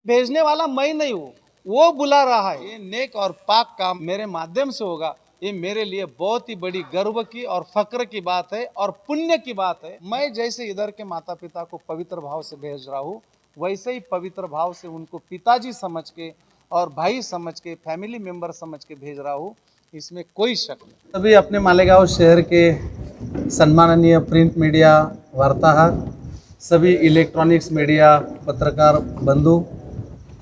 भेजने वाला मैं नहीं हूँ, वो बुला रहा है। ये नेक और पाक काम मेरे माध्यम से होगा, ये मेरे लिए बहुत ही बड़ी गर्व की और फक्र की बात है और पुण्य की बात है। मैं जैसे इधर के माता पिता को पवित्र भाव से भेज रहा हूँ, वैसे ही पवित्र भाव से उनको पिताजी समझ के और भाई समझ के, फैमिली मेंबर समझ के भेज रहा हूँ, इसमें कोई शक नहीं। सभी अपने मालेगांव शहर के सम्माननीय प्रिंट मीडिया वार्ताहर, सभी इलेक्ट्रॉनिक्स मीडिया पत्रकार बंधु,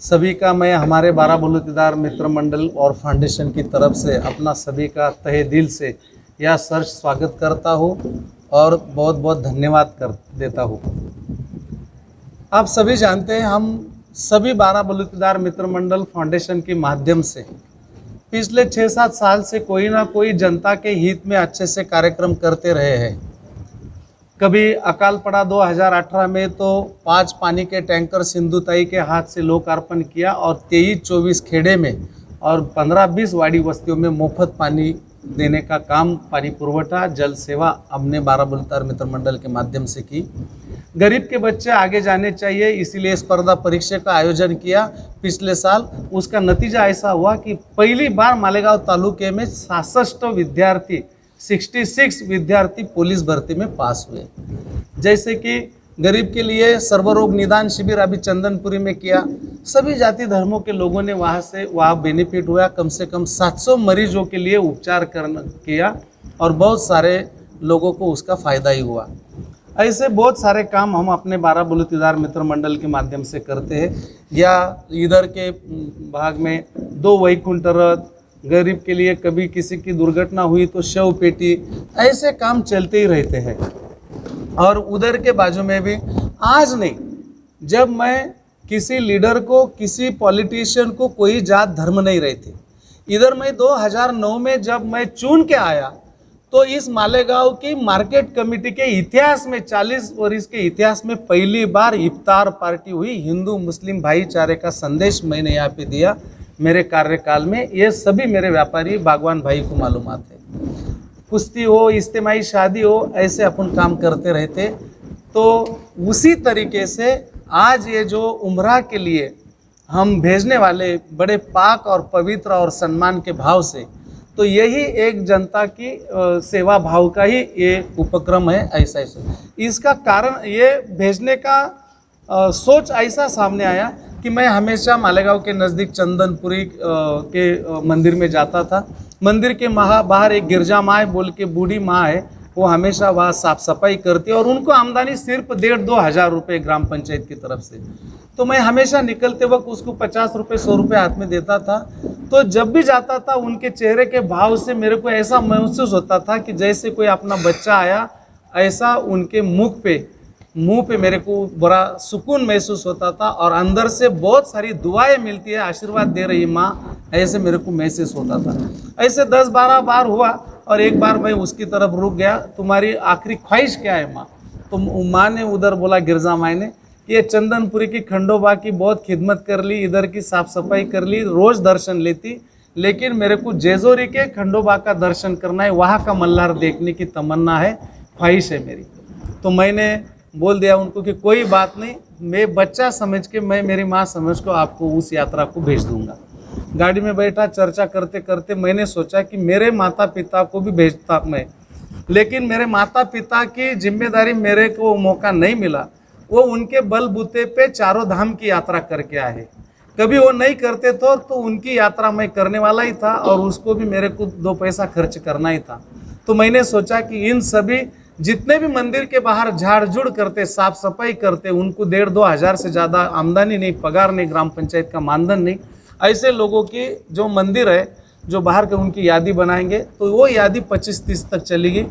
सभी का मैं हमारे बाराबलूचीदार मित्र मंडल और फाउंडेशन की तरफ से अपना सभी का तहे दिल से यह सर्च स्वागत करता हूँ और बहुत बहुत धन्यवाद कर देता हूँ। आप सभी जानते हैं, हम सभी बाराबलूचीदार मित्र मंडल फाउंडेशन के माध्यम से पिछले 6-7 साल से कोई ना कोई जनता के हित में अच्छे से कार्यक्रम करते रहे हैं। कभी अकाल पड़ा 2018 में तो 5 पानी के टैंकर सिंधुताई के हाथ से लोकार्पण किया और 23-24 खेड़े में और 15-20 वाड़ी बस्तियों में मुफ्त पानी देने का काम, पानी पुरवठा जल सेवा हमने बाराबलूचीदार मित्र मंडल के माध्यम से की। गरीब के बच्चे आगे जाने चाहिए, इसीलिए स्पर्धा परीक्षा का आयोजन किया पिछले साल। उसका नतीजा ऐसा हुआ कि पहली बार मालेगांव तालुके में 66 विद्यार्थी 66 विद्यार्थी पुलिस भर्ती में पास हुए। जैसे कि गरीब के लिए सर्वरोग निदान शिविर अभी चंदनपुरी में किया, सभी जाति धर्मों के लोगों ने वहाँ बेनिफिट हुआ। कम से कम 700 मरीजों के लिए उपचार किया और बहुत सारे लोगों को उसका फ़ायदा ही हुआ। ऐसे बहुत सारे काम हम अपने बाराबलूचीदार मित्र मंडल के माध्यम से करते हैं। या इधर के भाग में 2 वैकुंठ रथ, गरीब के लिए कभी किसी की दुर्घटना हुई तो शव पेटी, ऐसे काम चलते ही रहते हैं। और उधर के बाजू में भी आज नहीं, जब मैं किसी लीडर को, किसी पॉलिटिशियन को कोई जात धर्म नहीं रहती। इधर मैं 2009 में जब मैं चुन के आया तो इस मालेगांव की मार्केट कमेटी के इतिहास में, 40 वर्ष के इतिहास में पहली बार इफ्तार पार्टी हुई। हिंदू मुस्लिम भाईचारे का संदेश मैंने यहाँ पे दिया मेरे कार्यकाल में। ये सभी मेरे व्यापारी बागवान भाई को मालूमात है। कुश्ती हो, इज्तिमाई शादी हो, ऐसे अपन काम करते रहते। तो उसी तरीके से आज ये जो उम्रा के लिए हम भेजने वाले बड़े पाक और पवित्र और सम्मान के भाव से, तो यही एक जनता की सेवा भाव का ही ये उपक्रम है। ऐसा इसका कारण ये भेजने का सोच ऐसा सामने आया कि मैं हमेशा मालेगांव के नज़दीक चंदनपुरी के मंदिर में जाता था। मंदिर के बाहर एक गिरजा माँ बोल के बूढ़ी माँ है, वो हमेशा वहाँ साफ सफाई करती है और उनको आमदनी सिर्फ 1,500-2 हज़ार रुपये ग्राम पंचायत की तरफ से। तो मैं हमेशा निकलते वक्त उसको 50 रुपये 100 रुपये हाथ में देता था। तो जब भी जाता था उनके चेहरे के भाव से मेरे को ऐसा महसूस होता था कि जैसे कोई अपना बच्चा आया, ऐसा उनके मुंह पे मेरे को बड़ा सुकून महसूस होता था और अंदर से बहुत सारी दुआएं मिलती है, आशीर्वाद दे रही माँ, ऐसे मेरे को महसूस होता था। ऐसे 10-12 बार हुआ और एक बार मैं उसकी तरफ रुक गया, तुम्हारी आखिरी ख्वाहिश क्या है माँ? तो माँ ने उधर बोला, गिरजा माँ ने, ये चंदनपुरी की खंडोबा की बहुत खिदमत कर ली, इधर की साफ सफाई कर ली, रोज़ दर्शन लेती, लेकिन मेरे को जेजोरी के खंडोबा का दर्शन करना है, वहाँ का मल्हार देखने की तमन्ना है, ख्वाहिश है मेरी। तो मैंने बोल दिया उनको कि कोई बात नहीं, मैं बच्चा समझ के, मैं मेरी माँ समझ को आपको उस यात्रा को भेज दूंगा। गाड़ी में बैठा, चर्चा करते करते मैंने सोचा कि मेरे माता पिता को भी भेजता मैं, लेकिन मेरे माता पिता की जिम्मेदारी मेरे को मौका नहीं मिला। वो उनके बलबूते पे चारों धाम की यात्रा करके आए। कभी वो नहीं करते तो उनकी यात्रा मैं करने वाला ही था और उसको भी मेरे को 2 पैसा खर्च करना ही था। तो मैंने सोचा कि इन सभी जितने भी मंदिर के बाहर झाड़ झुड़ करते, साफ सफाई करते, उनको 1,500-2 हज़ार से ज़्यादा आमदनी नहीं, पगार नहीं, ग्राम पंचायत का मानधन नहीं, ऐसे लोगों की जो मंदिर है जो बाहर के, उनकी यादी बनाएंगे। तो वो यादी 25-30 तक चलेगी।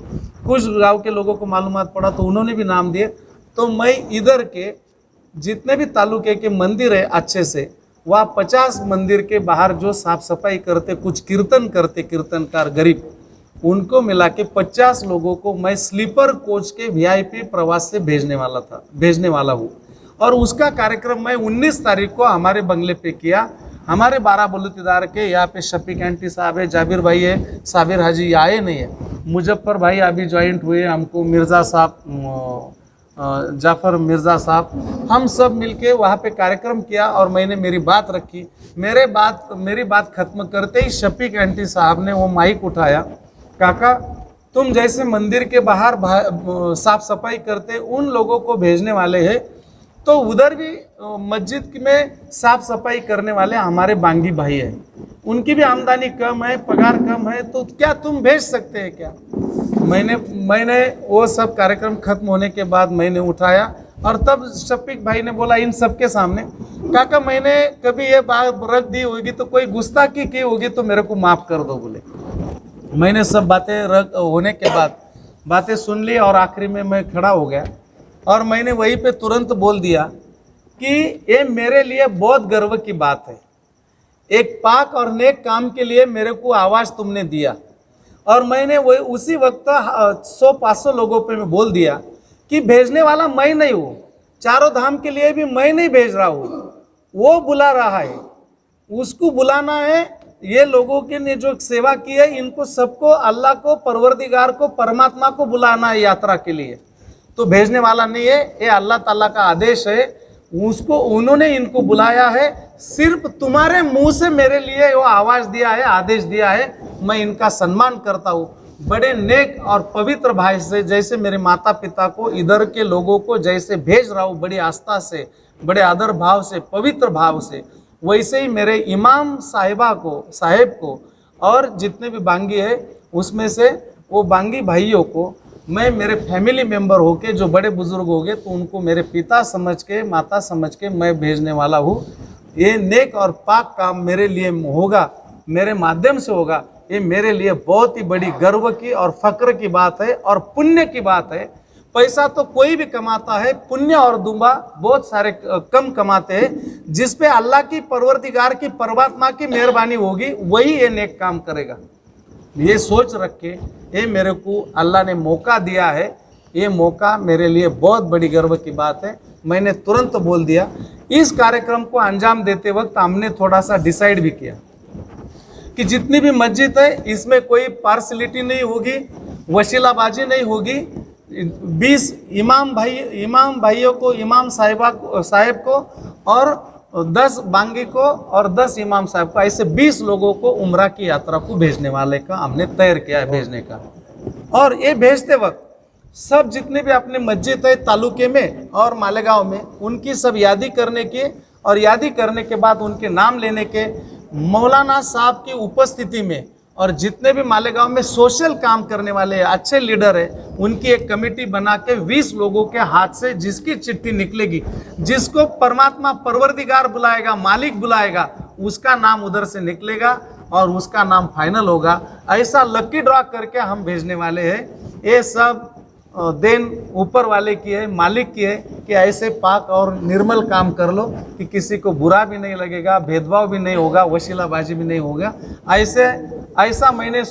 कुछ गांव के लोगों को मालूमात पड़ा तो उन्होंने भी नाम दिए। तो मैं इधर के जितने भी तालुके के मंदिर है अच्छे से, वह 50 मंदिर के बाहर जो साफ सफाई करते, कुछ कीर्तन करते, कीर्तनकार गरीब, उनको मिला के 50 लोगों को मैं स्लीपर कोच के VIP प्रवास से भेजने वाला हूँ। और उसका कार्यक्रम मैं 19 तारीख को हमारे बंगले पे किया। हमारे बाराबलूचीदार के यहाँ पे शफीक एंटी साहब है, जाबिर भाई है, साबिर हाजी आए नहीं है, मुजफ्फर भाई अभी ज्वाइंट हुए, हमको मिर्ज़ा साहब जाफ़र मिर्ज़ा साहब, हम सब मिलके वहाँ पे कार्यक्रम किया और मैंने मेरी बात रखी। मेरी बात खत्म करते ही शफीक आंटी साहब ने वो माइक उठाया, काका तुम जैसे मंदिर के बाहर साफ सफाई करते उन लोगों को भेजने वाले हैं, तो उधर भी मस्जिद में साफ सफाई करने वाले हमारे बांगी भाई हैं, उनकी भी आमदनी कम है, पगार कम है, तो क्या तुम भेज सकते हैं क्या? मैंने वो सब कार्यक्रम खत्म होने के बाद मैंने उठाया और तब शफीक भाई ने बोला इन सबके सामने, काका मैंने कभी ये बात रख दी होगी तो कोई गुस्ताखी की होगी तो मेरे को माफ़ कर दो बोले। मैंने सब बातें होने के बाद बातें सुन ली और आखिरी में मैं खड़ा हो गया और मैंने वहीं पे तुरंत बोल दिया कि ये मेरे लिए बहुत गर्व की बात है। एक पाक और नेक काम के लिए मेरे को आवाज़ तुमने दिया और मैंने वही उसी वक्त 100-500 लोगों पे मैं बोल दिया कि भेजने वाला मैं नहीं हूँ, चारों धाम के लिए भी मैं नहीं भेज रहा हूँ, वो बुला रहा है, उसको बुलाना है। ये लोगों की ने जो सेवा की है इनको सबको अल्लाह को, परवरदिगार को, परमात्मा को बुलाना है यात्रा के लिए, तो भेजने वाला नहीं है, ये अल्लाह ताला का आदेश है, उसको उन्होंने इनको बुलाया है, सिर्फ तुम्हारे मुंह से मेरे लिए वो आवाज़ दिया है, आदेश दिया है, मैं इनका सम्मान करता हूँ। बड़े नेक और पवित्र भाई से जैसे मेरे माता पिता को इधर के लोगों को जैसे भेज रहा हूँ बड़ी आस्था से, बड़े आदर भाव से, पवित्र भाव से, वैसे ही मेरे इमाम साहिब को और जितने भी बांगी है उसमें से वो बांगी भाइयों को मैं मेरे फैमिली मेंबर होके जो बड़े बुजुर्ग हो गए तो उनको मेरे पिता समझ के, माता समझ के मैं भेजने वाला हूँ। ये नेक और पाक काम मेरे लिए होगा, मेरे माध्यम से होगा, ये मेरे लिए बहुत ही बड़ी गर्व की और फक्र की बात है और पुण्य की बात है। पैसा तो कोई भी कमाता है, पुण्य और दुआ बहुत सारे कम कमाते हैं, जिस पे अल्लाह की, परवरदिगार की, परमात्मा की मेहरबानी होगी वही ये नेक काम करेगा। ये सोच रख के ये मेरे को अल्लाह ने मौका दिया है, ये मौका मेरे लिए बहुत बड़ी गर्व की बात है। मैंने तुरंत बोल दिया। इस कार्यक्रम को अंजाम देते वक्त हमने थोड़ा सा डिसाइड भी किया कि जितनी भी मस्जिद है इसमें कोई पार्शलिटी नहीं होगी, वसीलाबाजी नहीं होगी। 20 इमाम भाइयों को, इमाम साहिब को और 10 बांगी को और 10 इमाम साहब को, ऐसे 20 लोगों को उम्रा की यात्रा को भेजने वाले का हमने तैयार किया है भेजने का। और ये भेजते वक्त सब जितने भी अपने मस्जिद है तालुके में और मालेगांव में, उनकी सब यादी करने के और यादी करने के बाद उनके नाम लेने के, मौलाना साहब की उपस्थिति में और जितने भी मालेगांव में सोशल काम करने वाले अच्छे लीडर है उनकी एक कमेटी बना के 20 लोगों के हाथ से जिसकी चिट्ठी निकलेगी, जिसको परमात्मा परवरदिगार बुलाएगा, मालिक बुलाएगा, उसका नाम उधर से निकलेगा और उसका नाम फाइनल होगा। ऐसा लकी ड्रॉ करके हम भेजने वाले हैं। ये सब देन ऊपर वाले की है, मालिक की है कि ऐसे पाक और निर्मल काम कर लो कि किसी को बुरा भी नहीं लगेगा, भेदभाव भी नहीं होगा, वसीलाबाजी भी नहीं होगा। ऐसा हमने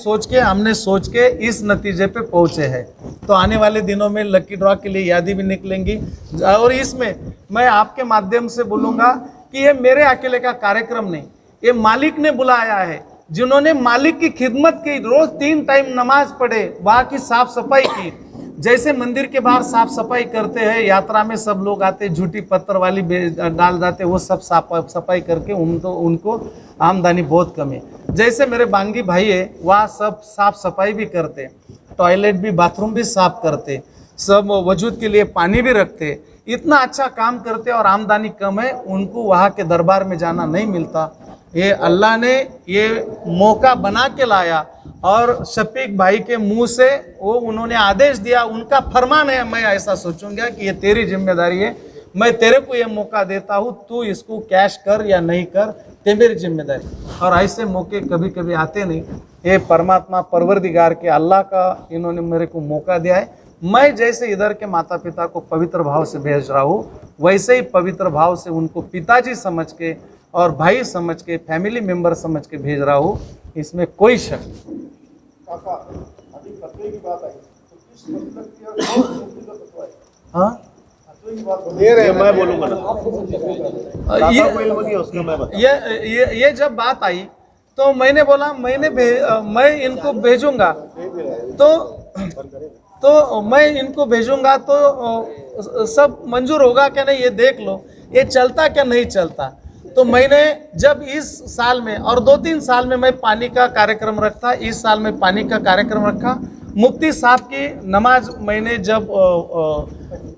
सोच के इस नतीजे पे पहुँचे हैं। तो आने वाले दिनों में लकी ड्रॉ के लिए यादी भी निकलेंगी और इसमें मैं आपके माध्यम से बोलूँगा कि ये मेरे अकेले का कार्यक्रम नहीं, ये मालिक ने बुलाया है, जिन्होंने मालिक की खिदमत की, रोज 3 टाइम नमाज पढ़े, वहाँ की साफ सफाई की। जैसे मंदिर के बाहर साफ सफाई करते हैं, यात्रा में सब लोग आते, झूठी पत्थर वाली डाल जाते, वो सब साफ सफाई करके उनको आमदनी बहुत कम है। जैसे मेरे बांगी भाई है, वहाँ सब साफ सफाई भी करते, टॉयलेट भी, बाथरूम भी साफ करते, सब वजूद के लिए पानी भी रखते, इतना अच्छा काम करते और आमदनी कम है, उनको वहाँ के दरबार में जाना नहीं मिलता। ये अल्लाह ने ये मौका बना के लाया और शफीक भाई के मुंह से वो उन्होंने आदेश दिया, उनका फरमान है। मैं ऐसा सोचूंगा कि ये तेरी जिम्मेदारी है, मैं तेरे को ये मौका देता हूँ, तू इसको कैश कर या नहीं कर, ते मेरी जिम्मेदारी। और ऐसे मौके कभी कभी आते नहीं, ये परमात्मा परवरदिगार के अल्लाह का इन्होंने मेरे को मौका दिया है। मैं जैसे इधर के माता पिता को पवित्र भाव से भेज रहा हूँ, वैसे ही पवित्र भाव से उनको पिताजी समझ के और भाई समझ के, फैमिली मेंबर समझ के भेज रहा हूँ, इसमें कोई शक नहीं। काका, अभी फतवे की बात आई तो किस मतलब की और कौन मुफ्ती का फतवा है? हाँ, फतवे की बात दे रहे हैं, मैं बोलूँगा ना। ये जब बात आई तो मैंने बोला मैं इनको भेजूंगा, तो मैं इनको भेजूंगा तो सब मंजूर होगा क्या नहीं ये देख लो, ये चलता क्या नहीं चलता। तो मैंने जब इस साल में और 2-3 साल में मैं पानी का कार्यक्रम रखा, इस साल में पानी का कार्यक्रम रखा। मुफ्ती साहब की नमाज मैंने जब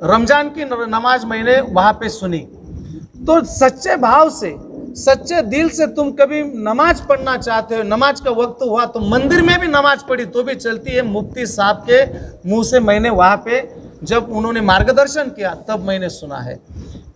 रमजान की नमाज मैंने वहाँ पे सुनी, तो सच्चे भाव से सच्चे दिल से तुम कभी नमाज पढ़ना चाहते हो, नमाज का वक्त हुआ तो मंदिर में भी नमाज पढ़ी तो भी चलती है। मुफ्ती साहब के मुंह से मैंने वहाँ पे जब उन्होंने मार्गदर्शन किया तब मैंने सुना है।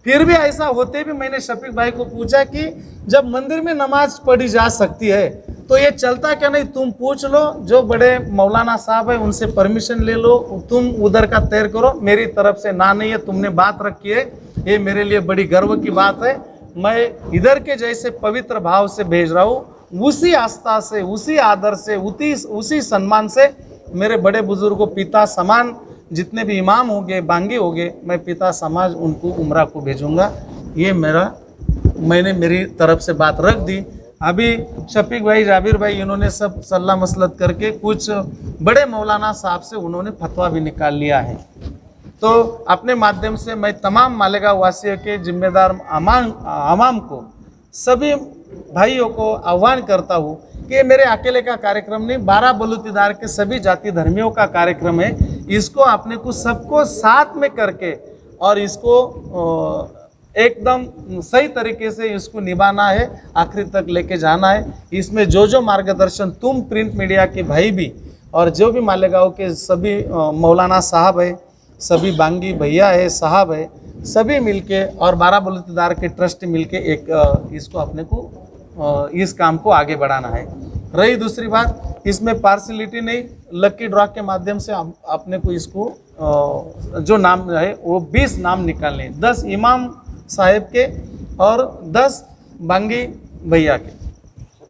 फिर भी ऐसा होते भी मैंने शफीक भाई को पूछा कि जब मंदिर में नमाज पढ़ी जा सकती है तो ये चलता क्या नहीं, तुम पूछ लो जो बड़े मौलाना साहब है उनसे परमिशन ले लो, तुम उधर का तैर करो, मेरी तरफ से ना नहीं है। तुमने बात रखी है, ये मेरे लिए बड़ी गर्व की बात है। मैं इधर के जैसे पवित्र भाव से भेज रहा हूँ, उसी आस्था से, उसी आदर से, उसी सम्मान से मेरे बड़े बुजुर्गों पिता समान जितने भी इमाम होंगे, बांगी होंगे, मैं पिता समाज उनको उम्रा को भेजूंगा। ये मैंने मेरी तरफ से बात रख दी। अभी शफीक भाई, जाबिर भाई इन्होंने सब सल्ला मसलत करके कुछ बड़े मौलाना साहब से उन्होंने फतवा भी निकाल लिया है। तो अपने माध्यम से मैं तमाम मालेगांव वासियों के जिम्मेदार आवाम को, सभी भाइयों को आह्वान करता हूँ कि ये मेरे अकेले का कार्यक्रम नहीं, 12 बलूतीदार के सभी जाति धर्मियों का कार्यक्रम है। इसको अपने को सबको साथ में करके और इसको एकदम सही तरीके से इसको निभाना है, आखिरी तक लेके जाना है। इसमें जो मार्गदर्शन तुम प्रिंट मीडिया के भाई भी और जो भी मालेगांव के सभी मौलाना साहब है, सभी बांगी भैया है, साहब है, सभी मिलके और 12 बलूतीदार के ट्रस्ट मिलके एक इसको अपने को इस काम को आगे बढ़ाना है। रही दूसरी बात, इसमें पार्सलिटी नहीं, लकी ड्रॉ के माध्यम से अपने को इसको जो नाम है वो 20 नाम निकालने, 10 इमाम साहेब के और 10 बांगी भैया के।